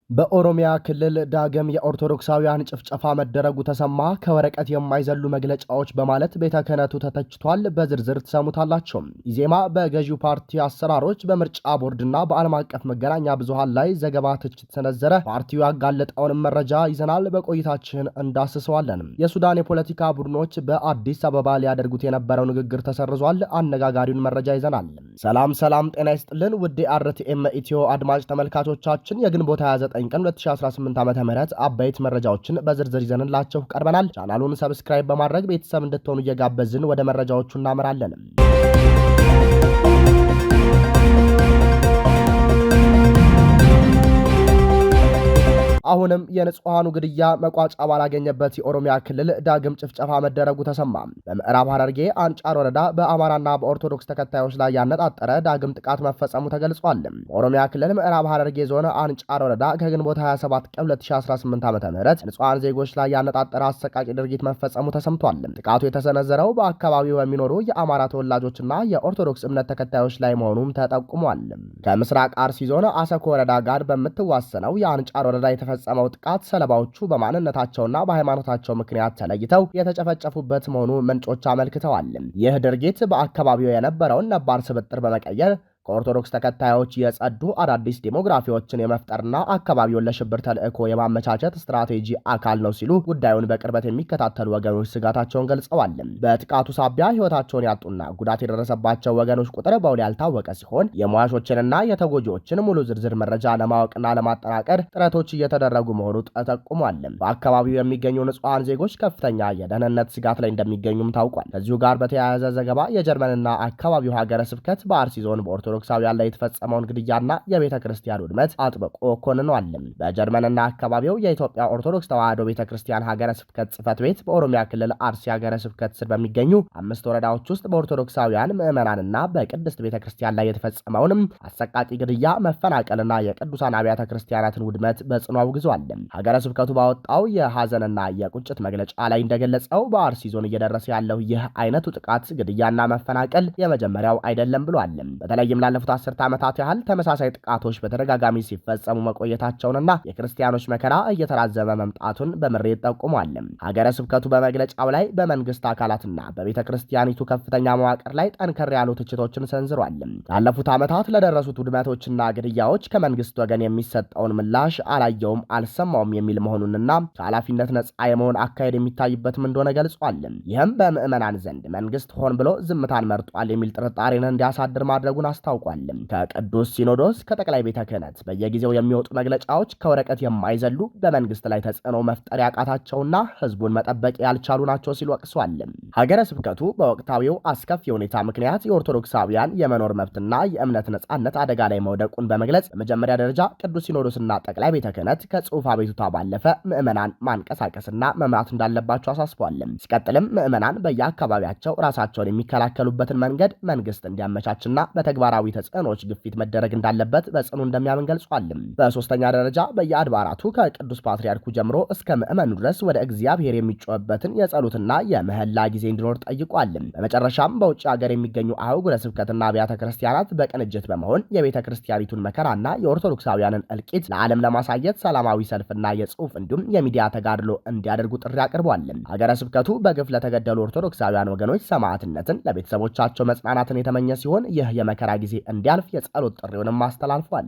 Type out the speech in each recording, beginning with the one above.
በኦሮሚያ ክልል ዳግም የኦርቶዶክሳውያን ጭፍጨፋ መደረጉ ተሰማ። ከወረቀት የማይዘሉ መግለጫዎች በማለት ቤተ ክህነቱ ተተችቷል። በዝርዝር ትሰሙታላችሁ። ኢዜማ በገዢው ፓርቲ አሰራሮች በምርጫ ቦርድና በዓለም አቀፍ መገናኛ ብዙሃን ላይ ዘገባ ትችት ሰነዘረ። ፓርቲው ያጋለጠውን መረጃ ይዘናል። በቆይታችን እንዳስሰዋለን። የሱዳን የፖለቲካ ቡድኖች በአዲስ አበባ ሊያደርጉት የነበረው ንግግር ተሰርዟል። አነጋጋሪውን መረጃ ይዘናል። ሰላም ጤና ይስጥልን ውድ አርቲኤም ኢትዮ አድማጭ ተመልካቾቻችን የግንቦት 29 ቀን 2018 ዓ.ም አበይት መረጃዎችን በዝርዝር ይዘንላችሁ ቀርበናል። ቻናሉን ሰብስክራይብ በማድረግ ቤተሰብ እንድትሆኑ እየጋበዝን ወደ መረጃዎቹ እናመራለን። አሁንም የንጹሃኑ ግድያ መቋጫ ባላገኘበት የኦሮሚያ ክልል ዳግም ጭፍጨፋ መደረጉ ተሰማ። በምዕራብ ሐረርጌ አንጫር ወረዳ በአማራና በኦርቶዶክስ ተከታዮች ላይ ያነጣጠረ ዳግም ጥቃት መፈጸሙ ተገልጿል። በኦሮሚያ ክልል ምዕራብ ሐረርጌ ዞን አንጫር ወረዳ ከግንቦት 27 ቀን 2018 ዓ.ም ንጹሃን ዜጎች ላይ ያነጣጠረ አሰቃቂ ድርጊት መፈጸሙ ተሰምቷል። ጥቃቱ የተሰነዘረው በአካባቢው በሚኖሩ የአማራ ተወላጆችና የኦርቶዶክስ እምነት ተከታዮች ላይ መሆኑም ተጠቁሟል። ከምስራቅ አርሲ ዞን አሰኮ ወረዳ ጋር በምትዋሰነው የአንጫር ወረዳ የተፈጸመው ጥቃት ሰለባዎቹ በማንነታቸውና በሃይማኖታቸው ምክንያት ተለይተው የተጨፈጨፉበት መሆኑ ምንጮች አመልክተዋል። ይህ ድርጊት በአካባቢው የነበረውን ነባር ስብጥር በመቀየር ከኦርቶዶክስ ተከታዮች የጸዱ አዳዲስ ዴሞግራፊዎችን የመፍጠርና አካባቢውን ለሽብር ተልዕኮ የማመቻቸት ስትራቴጂ አካል ነው ሲሉ ጉዳዩን በቅርበት የሚከታተሉ ወገኖች ስጋታቸውን ገልጸዋል። በጥቃቱ ሳቢያ ሕይወታቸውን ያጡና ጉዳት የደረሰባቸው ወገኖች ቁጥር በውል ያልታወቀ ሲሆን የሟቾችንና የተጎጂዎችን ሙሉ ዝርዝር መረጃ ለማወቅና ለማጠናቀር ጥረቶች እየተደረጉ መሆኑ ተጠቁሟል። በአካባቢው የሚገኙ ንጹሐን ዜጎች ከፍተኛ የደህንነት ስጋት ላይ እንደሚገኙም ታውቋል። ከዚሁ ጋር በተያያዘ ዘገባ የጀርመንና አካባቢው ሀገረ ስብከት በአርሲ ዞን በኦርቶዶክሳውያን ላይ የተፈጸመውን ግድያና የቤተ ክርስቲያን ውድመት አጥብቆ ኮንኗል። በጀርመንና አካባቢው የኢትዮጵያ ኦርቶዶክስ ተዋሕዶ ቤተ ክርስቲያን ሀገረ ስብከት ጽሕፈት ቤት በኦሮሚያ ክልል አርሲ ሀገረ ስብከት ስር በሚገኙ 5 ወረዳዎች ውስጥ በኦርቶዶክሳውያን ምዕመናንና በቅድስት ቤተ ክርስቲያን ላይ የተፈጸመውን አሰቃቂ ግድያ፣ መፈናቀልና የቅዱሳን አብያተ ክርስቲያናትን ውድመት በጽኑ አውግዟል። ሀገረ ስብከቱ ባወጣው የሐዘንና የቁጭት መግለጫ ላይ እንደገለጸው በአርሲ ዞን እየደረሰ ያለው ይህ አይነቱ ጥቃት፣ ግድያና መፈናቀል የመጀመሪያው አይደለም ብሏል። በተለይም ላለፉት 10 ዓመታት ያህል ተመሳሳይ ጥቃቶች በተደጋጋሚ ሲፈጸሙ መቆየታቸውንና የክርስቲያኖች መከራ እየተራዘመ መምጣቱን በምሬት ጠቁሟል። ሀገረ ስብከቱ በመግለጫው ላይ በመንግስት አካላትና በቤተ ክርስቲያኒቱ ከፍተኛ መዋቅር ላይ ጠንከር ያሉ ትችቶችን ሰንዝሯል። ላለፉት ዓመታት ለደረሱት ውድመቶችና ግድያዎች ከመንግስት ወገን የሚሰጠውን ምላሽ አላየውም አልሰማውም የሚል መሆኑንና ከኃላፊነት ነጻ የመሆን አካሄድ የሚታይበትም እንደሆነ ገልጿል። ይህም በምዕመናን ዘንድ መንግስት ሆን ብሎ ዝምታን መርጧል የሚል ጥርጣሬን እንዲያሳድር ማድረጉን አስታውቋል። ከቅዱስ ሲኖዶስ ከጠቅላይ ቤተ ክህነት በየጊዜው የሚወጡ መግለጫዎች ከወረቀት የማይዘሉ በመንግስት ላይ ተጽዕኖ መፍጠር ያቃታቸውና ህዝቡን መጠበቅ ያልቻሉ ናቸው ሲል ወቅሷል። ሀገረ ስብከቱ በወቅታዊው አስከፊ ሁኔታ ምክንያት የኦርቶዶክሳውያን የመኖር መብትና የእምነት ነጻነት አደጋ ላይ መውደቁን በመግለጽ በመጀመሪያ ደረጃ ቅዱስ ሲኖዶስና ጠቅላይ ቤተ ክህነት ከጽሑፍ አቤቱታ ባለፈ ምዕመናን ማንቀሳቀስና መምራት እንዳለባቸው አሳስቧል። ሲቀጥልም ምዕመናን በየአካባቢያቸው ራሳቸውን የሚከላከሉበትን መንገድ መንግስት እንዲያመቻችና በተግባራዊ ተጽዕኖች ግፊት መደረግ እንዳለበት በጽኑ እንደሚያምን ገልጿል። በሶስተኛ ደረጃ በየአድባራቱ ከቅዱስ ፓትርያርኩ ጀምሮ እስከ ምዕመኑ ድረስ ወደ እግዚአብሔር የሚጮህበትን የጸሎትና የምህላ ጊዜ እንዲኖር ጠይቋል። በመጨረሻም በውጭ ሀገር የሚገኙ አህጉረ ስብከትና አብያተ ክርስቲያናት በቅንጅት በመሆን የቤተ ክርስቲያኒቱን መከራና የኦርቶዶክሳውያንን እልቂት ለዓለም ለማሳየት ሰላማዊ ሰልፍና የጽሑፍ እንዲሁም የሚዲያ ተጋድሎ እንዲያደርጉ ጥሪ አቅርቧል። ሀገረ ስብከቱ በግፍ ለተገደሉ ኦርቶዶክሳውያን ወገኖች ሰማዕትነትን፣ ለቤተሰቦቻቸው መጽናናትን የተመኘ ሲሆን ይህ የመከራ ጊዜ እንዲያልፍ የጸሎት ጥሪውንም አስተላልፏል።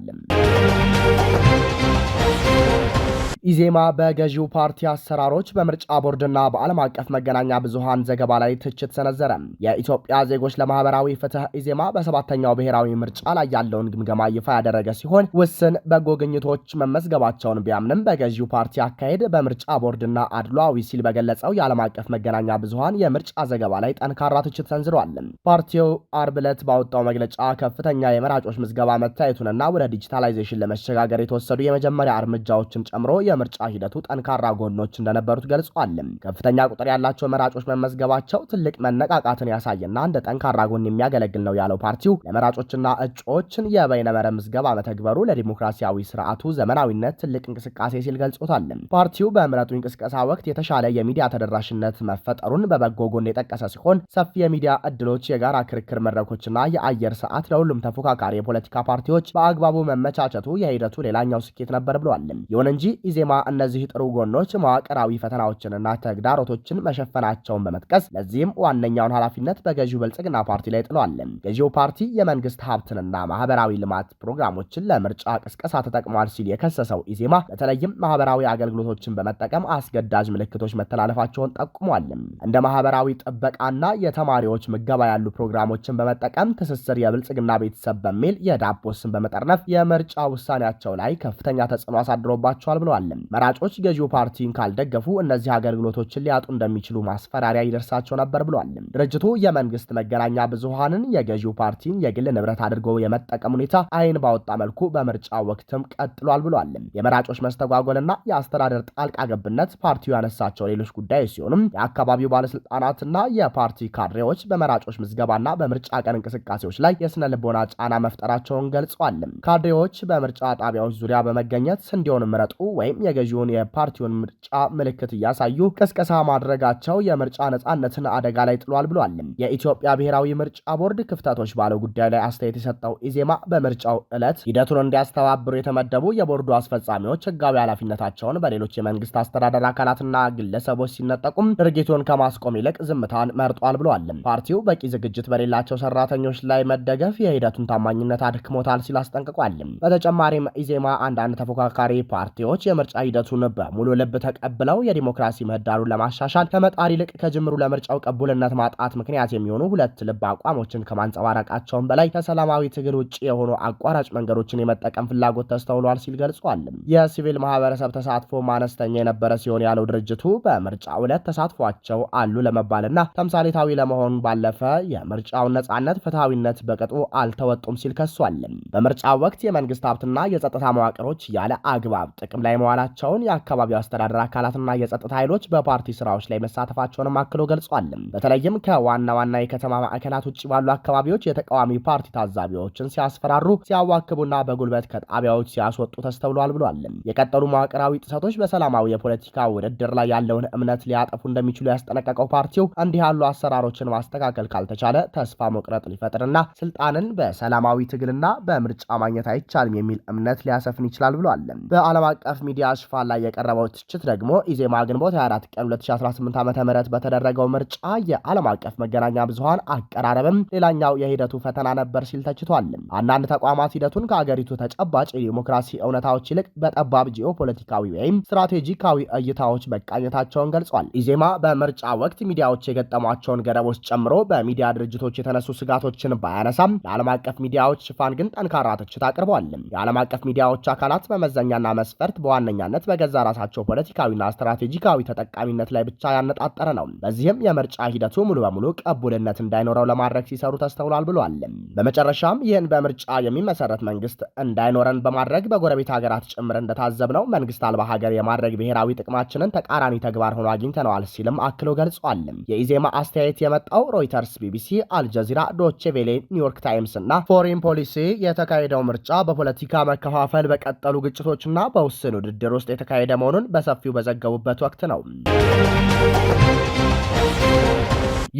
ኢዜማ በገዢው ፓርቲ አሰራሮች በምርጫ ቦርድና በዓለም አቀፍ መገናኛ ብዙሃን ዘገባ ላይ ትችት ሰነዘረ። የኢትዮጵያ ዜጎች ለማህበራዊ ፍትህ ኢዜማ በሰባተኛው ብሔራዊ ምርጫ ላይ ያለውን ግምገማ ይፋ ያደረገ ሲሆን ውስን በጎ ግኝቶች መመዝገባቸውን ቢያምንም በገዢው ፓርቲ አካሄድ በምርጫ ቦርድና አድሏዊ ሲል በገለጸው የዓለም አቀፍ መገናኛ ብዙሃን የምርጫ ዘገባ ላይ ጠንካራ ትችት ሰንዝሯል። ፓርቲው አርብ ዕለት ባወጣው መግለጫ ከፍተኛ የመራጮች ምዝገባ መታየቱንና ወደ ዲጂታላይዜሽን ለመሸጋገር የተወሰዱ የመጀመሪያ እርምጃዎችን ጨምሮ በምርጫ ሂደቱ ጠንካራ ጎኖች እንደነበሩት ገልጿል። ከፍተኛ ቁጥር ያላቸው መራጮች መመዝገባቸው ትልቅ መነቃቃትን ያሳየና እንደ ጠንካራ ጎን የሚያገለግል ነው ያለው ፓርቲው ለመራጮችና እጩዎችን የበይነመረብ ምዝገባ መተግበሩ ለዲሞክራሲያዊ ስርዓቱ ዘመናዊነት ትልቅ እንቅስቃሴ ሲል ገልጾታል። ፓርቲው በምረጡ እንቅስቃሴ ወቅት የተሻለ የሚዲያ ተደራሽነት መፈጠሩን በበጎ ጎን የጠቀሰ ሲሆን ሰፊ የሚዲያ እድሎች፣ የጋራ ክርክር መድረኮችና የአየር ሰዓት ለሁሉም ተፎካካሪ የፖለቲካ ፓርቲዎች በአግባቡ መመቻቸቱ የሂደቱ ሌላኛው ስኬት ነበር ብሏል። ይሁን እንጂ ኢዜማ እነዚህ ጥሩ ጎኖች መዋቅራዊ ፈተናዎችንና ተግዳሮቶችን መሸፈናቸውን በመጥቀስ ለዚህም ዋነኛውን ኃላፊነት በገዢው ብልጽግና ፓርቲ ላይ ጥሏል። ገዢው ፓርቲ የመንግስት ሀብትንና ማህበራዊ ልማት ፕሮግራሞችን ለምርጫ ቅስቀሳ ተጠቅሟል ሲል የከሰሰው ኢዜማ በተለይም ማህበራዊ አገልግሎቶችን በመጠቀም አስገዳጅ ምልክቶች መተላለፋቸውን ጠቁሟል። እንደ ማህበራዊ ጥበቃና የተማሪዎች ምገባ ያሉ ፕሮግራሞችን በመጠቀም ትስስር የብልጽግና ቤተሰብ በሚል የዳቦ ስም በመጠርነፍ የምርጫ ውሳኔያቸው ላይ ከፍተኛ ተጽዕኖ አሳድሮባቸዋል ብለዋል። መራጮች ገዢው ፓርቲን ካልደገፉ እነዚህ አገልግሎቶችን ሊያጡ እንደሚችሉ ማስፈራሪያ ይደርሳቸው ነበር ብለዋል። ድርጅቱ የመንግስት መገናኛ ብዙሃንን የገዢው ፓርቲን የግል ንብረት አድርጎ የመጠቀም ሁኔታ አይን ባወጣ መልኩ በምርጫ ወቅትም ቀጥሏል ብለዋል። የመራጮች መስተጓጎልና የአስተዳደር ጣልቃ ገብነት ፓርቲው ያነሳቸው ሌሎች ጉዳዮች ሲሆኑም የአካባቢው ባለስልጣናትና የፓርቲ ካድሬዎች በመራጮች ምዝገባና በምርጫ ቀን እንቅስቃሴዎች ላይ የስነ ልቦና ጫና መፍጠራቸውን ገልጸዋል። ካድሬዎች በምርጫ ጣቢያዎች ዙሪያ በመገኘት ስንዴውን ምረጡ ወይም የገዢውን የፓርቲውን ምርጫ ምልክት እያሳዩ ቅስቀሳ ማድረጋቸው የምርጫ ነጻነትን አደጋ ላይ ጥሏል ብሏል። የኢትዮጵያ ብሔራዊ ምርጫ ቦርድ ክፍተቶች ባለው ጉዳይ ላይ አስተያየት የሰጠው ኢዜማ በምርጫው ዕለት ሂደቱን እንዲያስተባብሩ የተመደቡ የቦርዱ አስፈጻሚዎች ህጋዊ ኃላፊነታቸውን በሌሎች የመንግስት አስተዳደር አካላትና ግለሰቦች ሲነጠቁም ድርጊቱን ከማስቆም ይልቅ ዝምታን መርጧል ብሏል። ፓርቲው በቂ ዝግጅት በሌላቸው ሰራተኞች ላይ መደገፍ የሂደቱን ታማኝነት አድክሞታል ሲል አስጠንቅቋል። በተጨማሪም ኢዜማ አንዳንድ ተፎካካሪ ፓርቲዎች የምርጫ ሂደቱን በሙሉ ልብ ተቀብለው የዲሞክራሲ ምህዳሩን ለማሻሻል ከመጣር ይልቅ ከጅምሩ ለምርጫው ቅቡልነት ማጣት ምክንያት የሚሆኑ ሁለት ልብ አቋሞችን ከማንጸባረቃቸውን በላይ ከሰላማዊ ትግል ውጭ የሆኑ አቋራጭ መንገዶችን የመጠቀም ፍላጎት ተስተውሏል ሲል ገልጿል። የሲቪል ማህበረሰብ ተሳትፎ አነስተኛ የነበረ ሲሆን ያለው ድርጅቱ በምርጫው ዕለት ተሳትፏቸው አሉ ለመባልና ተምሳሌታዊ ለመሆን ባለፈ የምርጫውን ነጻነት፣ ፍትሐዊነት በቅጡ አልተወጡም ሲል ከሷል። በምርጫው ወቅት የመንግስት ሀብትና የጸጥታ መዋቅሮች ያለ አግባብ ጥቅም ላይ መዋላቸውን የአካባቢው አስተዳደር አካላትና የጸጥታ ኃይሎች በፓርቲ ስራዎች ላይ መሳተፋቸውንም አክሎ ገልጿል። በተለይም ከዋና ዋና የከተማ ማዕከላት ውጭ ባሉ አካባቢዎች የተቃዋሚ ፓርቲ ታዛቢዎችን ሲያስፈራሩ፣ ሲያዋክቡና በጉልበት ከጣቢያዎች ሲያስወጡ ተስተውሏል ብሏል። የቀጠሉ መዋቅራዊ ጥሰቶች በሰላማዊ የፖለቲካ ውድድር ላይ ያለውን እምነት ሊያጠፉ እንደሚችሉ ያስጠነቀቀው ፓርቲው እንዲህ ያሉ አሰራሮችን ማስተካከል ካልተቻለ ተስፋ መቁረጥ ሊፈጥርና ስልጣንን በሰላማዊ ትግልና በምርጫ ማግኘት አይቻልም የሚል እምነት ሊያሰፍን ይችላል ብሏል። በዓለም አቀፍ ሚዲያ ሽፋን ላይ የቀረበው ትችት ደግሞ ኢዜማ ግንቦት 24 ቀን 2018 ዓ.ም በተደረገው ምርጫ የዓለም አቀፍ መገናኛ ብዙሃን አቀራረብም ሌላኛው የሂደቱ ፈተና ነበር ሲል ተችቷል። አንዳንድ ተቋማት ሂደቱን ከአገሪቱ ተጨባጭ የዲሞክራሲ እውነታዎች ይልቅ በጠባብ ጂኦፖለቲካዊ ወይም ስትራቴጂካዊ እይታዎች መቃኘታቸውን ገልጿል። ኢዜማ በምርጫ ወቅት ሚዲያዎች የገጠሟቸውን ገደቦች ጨምሮ በሚዲያ ድርጅቶች የተነሱ ስጋቶችን ባያነሳም ለዓለም አቀፍ ሚዲያዎች ሽፋን ግን ጠንካራ ትችት አቅርበዋል። የዓለም አቀፍ ሚዲያዎች አካላት መመዘኛና መስፈርት በዋነኛነት በገዛ ራሳቸው ፖለቲካዊና ስትራቴጂካዊ ተጠቃሚነት ላይ ብቻ ያነጣጠረ ነው። በዚህም የምርጫ ሂደቱ ሙሉ በሙሉ ቅቡልነት እንዳይኖረው ለማድረግ ሲሰሩ ተስተውሏል ብሏል። በመጨረሻም ይህን በምርጫ የሚመሰረት መንግስት እንዳይኖረን በማድረግ በጎረቤት ሀገራት ጭምር እንደታዘብነው መንግስት አልባ ሀገር የማድረግ ብሔራዊ ጥቅማችንን ተቃራኒ ተግባር ሆኖ አግኝተነዋል ሲልም አክሎ ገልጿል። የኢዜማ አስተያየት የመጣው ሮይተርስ፣ ቢቢሲ፣ አልጀዚራ፣ ዶቼ ቬሌ፣ ኒውዮርክ ታይምስ እና ፎሬን ፖሊሲ የተካሄደው ምርጫ በፖለቲካ መከፋፈል፣ በቀጠሉ ግጭቶችና በውስን ውድድር ውስጥ የተካሄደ መሆኑን በሰፊው በዘገቡበት ወቅት ነው።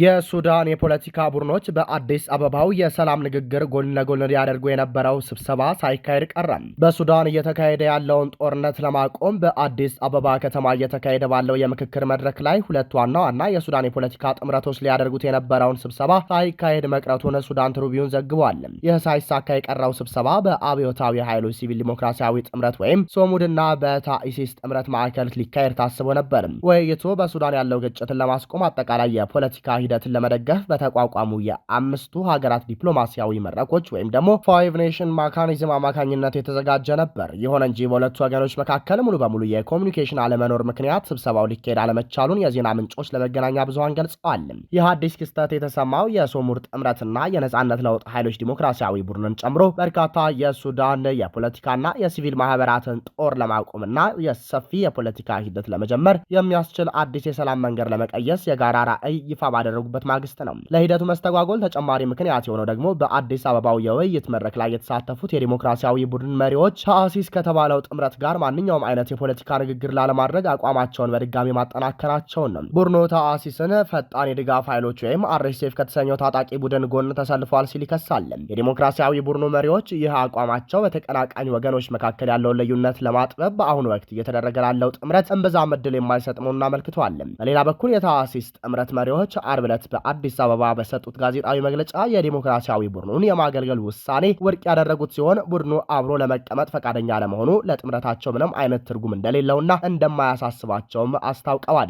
የሱዳን የፖለቲካ ቡድኖች በአዲስ አበባው የሰላም ንግግር ጎን ለጎን ሊያደርጉ የነበረው ስብሰባ ሳይካሄድ ቀረ። በሱዳን እየተካሄደ ያለውን ጦርነት ለማቆም በአዲስ አበባ ከተማ እየተካሄደ ባለው የምክክር መድረክ ላይ ሁለት ዋና ዋና የሱዳን የፖለቲካ ጥምረቶች ሊያደርጉት የነበረውን ስብሰባ ሳይካሄድ መቅረቱን ሱዳን ትሪቢዩን ዘግቧል። ይህ ሳይሳካ የቀረው ስብሰባ በአብዮታዊ ኃይሎች ሲቪል ዲሞክራሲያዊ ጥምረት ወይም ሶሙድና በታኢሲስ ጥምረት ማዕከል ሊካሄድ ታስቦ ነበር። ውይይቱ በሱዳን ያለው ግጭትን ለማስቆም አጠቃላይ የፖለቲካ ሂደትን ለመደገፍ በተቋቋሙ የአምስቱ ሀገራት ዲፕሎማሲያዊ መድረኮች ወይም ደግሞ ፋይቭ ኔሽን ሜካኒዝም አማካኝነት የተዘጋጀ ነበር። ይሁን እንጂ በሁለቱ ወገኖች መካከል ሙሉ በሙሉ የኮሚኒኬሽን አለመኖር ምክንያት ስብሰባው ሊካሄድ አለመቻሉን የዜና ምንጮች ለመገናኛ ብዙሃን ገልጸዋል። ይህ አዲስ ክስተት የተሰማው የሶሙር ጥምረትና የነጻነት ለውጥ ኃይሎች ዲሞክራሲያዊ ቡድንን ጨምሮ በርካታ የሱዳን የፖለቲካና የሲቪል ማህበራትን ጦር ለማቆምና የሰፊ የፖለቲካ ሂደት ለመጀመር የሚያስችል አዲስ የሰላም መንገድ ለመቀየስ የጋራ ራዕይ ይፋ ባደረጉበት ማግስት ነው። ለሂደቱ መስተጓጎል ተጨማሪ ምክንያት የሆነው ደግሞ በአዲስ አበባው የውይይት መድረክ ላይ የተሳተፉት የዲሞክራሲያዊ ቡድን መሪዎች ከአሲስ ከተባለው ጥምረት ጋር ማንኛውም አይነት የፖለቲካ ንግግር ላለማድረግ አቋማቸውን በድጋሚ ማጠናከራቸውን ነው። ቡድኑ ተአሲስን ፈጣን የድጋፍ ኃይሎች ወይም አርኤስኤፍ ከተሰኘው ታጣቂ ቡድን ጎን ተሰልፏል ሲል ይከሳል። የዲሞክራሲያዊ ቡድኑ መሪዎች ይህ አቋማቸው በተቀናቃኝ ወገኖች መካከል ያለውን ልዩነት ለማጥበብ በአሁኑ ወቅት እየተደረገ ላለው ጥምረት እምብዛም ዕድል የማይሰጥ መሆኑን አመልክተዋል። በሌላ በኩል የተአሲስ ጥምረት መሪዎች ዓርብ ዕለት በአዲስ አበባ በሰጡት ጋዜጣዊ መግለጫ የዲሞክራሲያዊ ቡድኑን የማገልገል ውሳኔ ውድቅ ያደረጉት ሲሆን ቡድኑ አብሮ ለመቀመጥ ፈቃደኛ ለመሆኑ ለጥምረታቸው ምንም አይነት ትርጉም እንደሌለውና እንደማያሳስባቸውም አስታውቀዋል።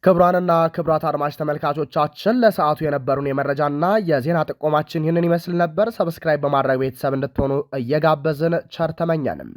ክቡራንና ክቡራት አድማጭ ተመልካቾቻችን ለሰዓቱ የነበሩን የመረጃና የዜና ጥቆማችን ይህንን ይመስል ነበር። ሰብስክራይብ በማድረግ ቤተሰብ እንድትሆኑ እየጋበዝን ቸር ተመኘንም።